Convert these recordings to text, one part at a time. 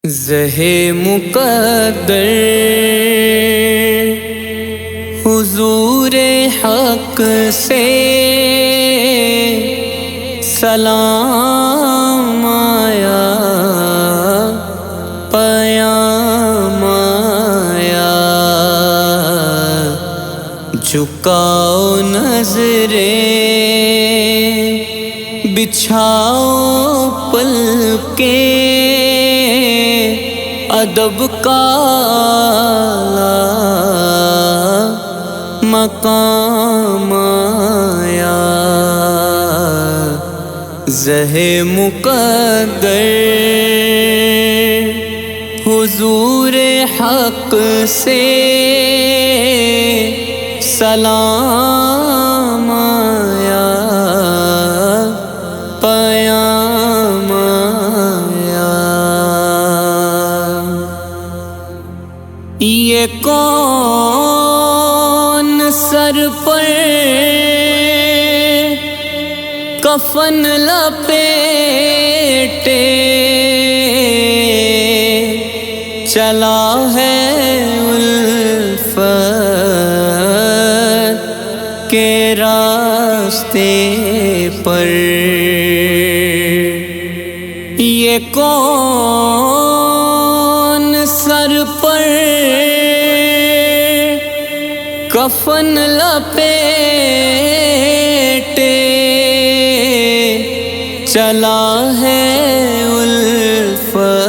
زہ مقدر حضور حق سے سلام آیا، پیام آیا، جھکاؤ نظریں بچھاؤ پلکیں، ادب کا مقام آیا، زہ مقدر حضور حق سے سلام آیا، پیام آیا۔ یہ کون سر پر کفن لپیٹے چلا ہے الفت کے راستے پر؟ یہ کون سر پر کفن لپیٹے چلا ہے الفت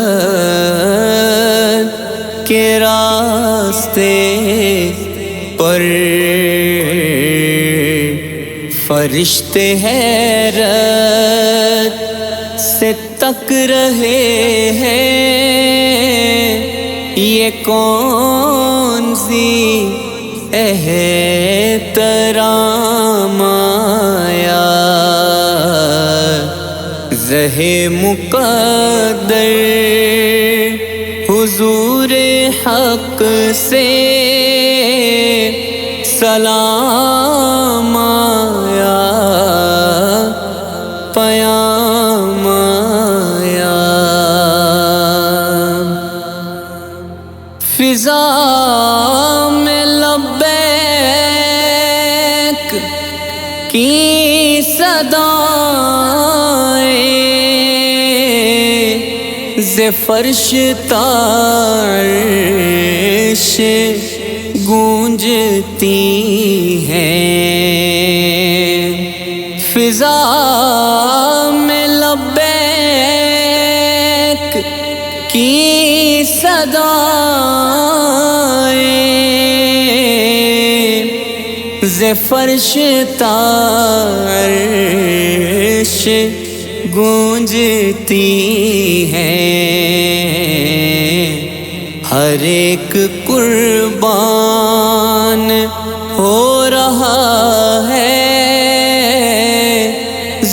کے راستے پر؟ فرشتے حیرت سے تک رہے ہیں، یہ کون سی احترام آیا، زہ مقدر حضور حق سے سلام آیا، پیام آیا۔ فضا میں لبیک کی صدائیں ز فرش تا عرش گونجتی ہیں، فضا میں لبیک کی صدائیں ز فرش تا عرش گونجتی ہیں، ہر ایک قربان ہو رہا ہے،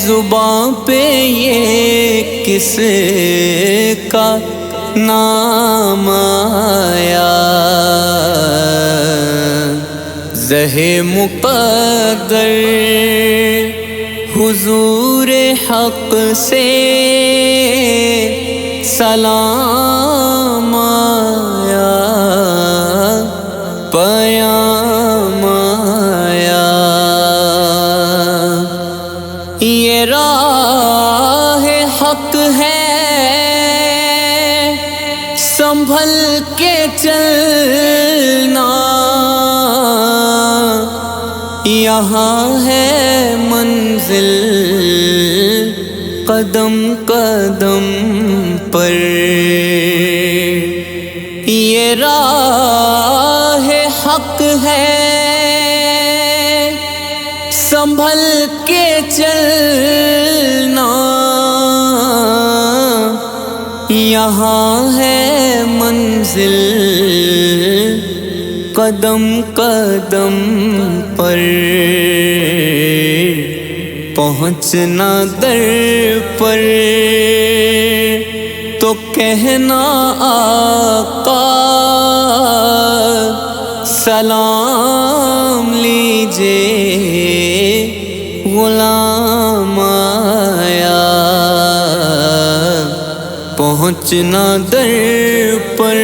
زباں پہ یہ کس کا نام آیا، زہ مقدر حضور حق سے سلام آیا، پیام آیا۔ یہ راہ حق ہے، سنبھل کے چلنا، یہاں ہے منزل قدم قدم پر، یہ راہ حق ہے، سنبھل کے چلنا، یہاں ہے منزل قدم قدم پر، پہنچنا در پر تو کہنا آقا سلام لیجے، غلام آیا، پہنچنا در پر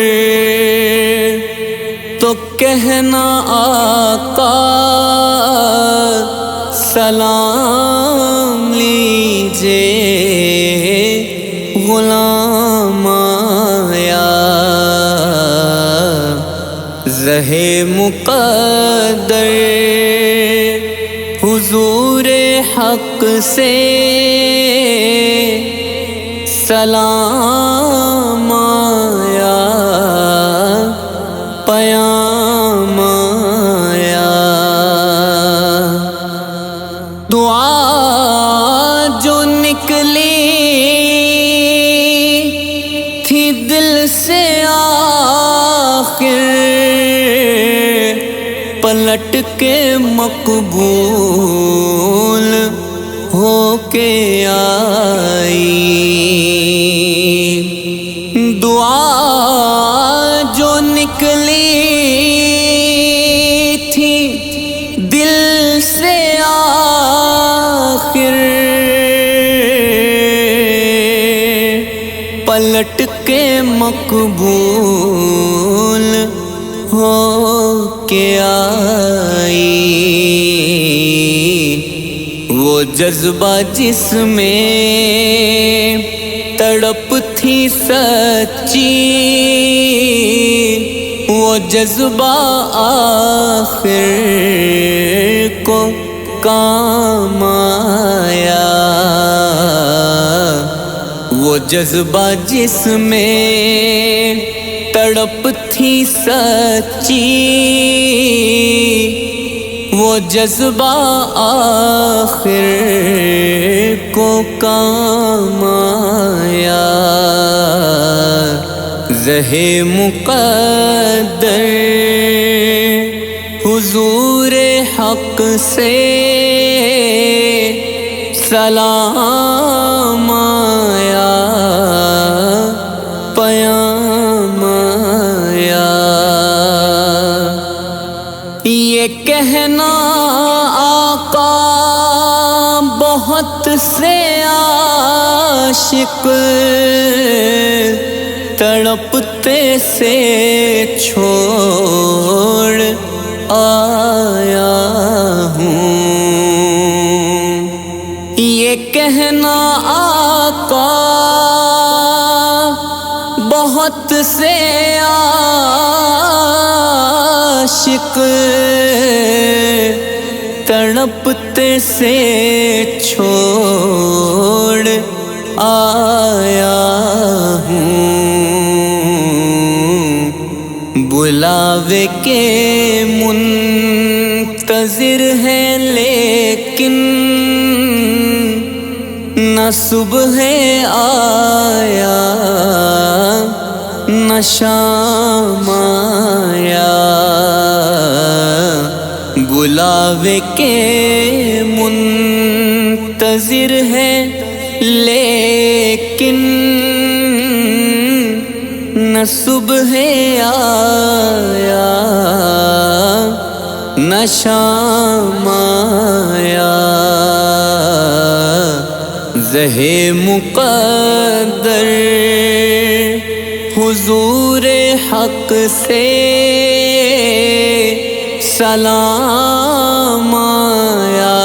تو کہنا آقا سلام لیجے غلام آیا زہے مقدر حضور حق سے سلام آیا پیام آیا دعا جو نکلی تھی دل سے آخر پلٹ کے مقبول ہو کے آئی دعا جو نکلی تھی دل سے آخر پلٹ کے مقبول ہو کے آئی وہ جذبہ جس میں تڑپ تھی سچی وہ جذبہ آخر کو کام آیا وہ جذبہ جس میں تڑپ تھی سچی وہ جذبہ آخر کو کام آیا زہے مقدر حضور حق سے سلام آیا پیام آیا یہ کہنا آقا بہت سے عاشق تڑپتے سے چھوڑ آیا ہوں یہ کہنا آقا بہت سے عاشق تڑپتے سے چھوڑ آیا ہوں بلاوے کے منتظر ہے لیکن نہ صبح آیا نہ شام آیا بلاوے کے منتظر ہے لیکن نہ صبح آیا نہ شام آیا زہے مقدر حضور حق سے سلام آیا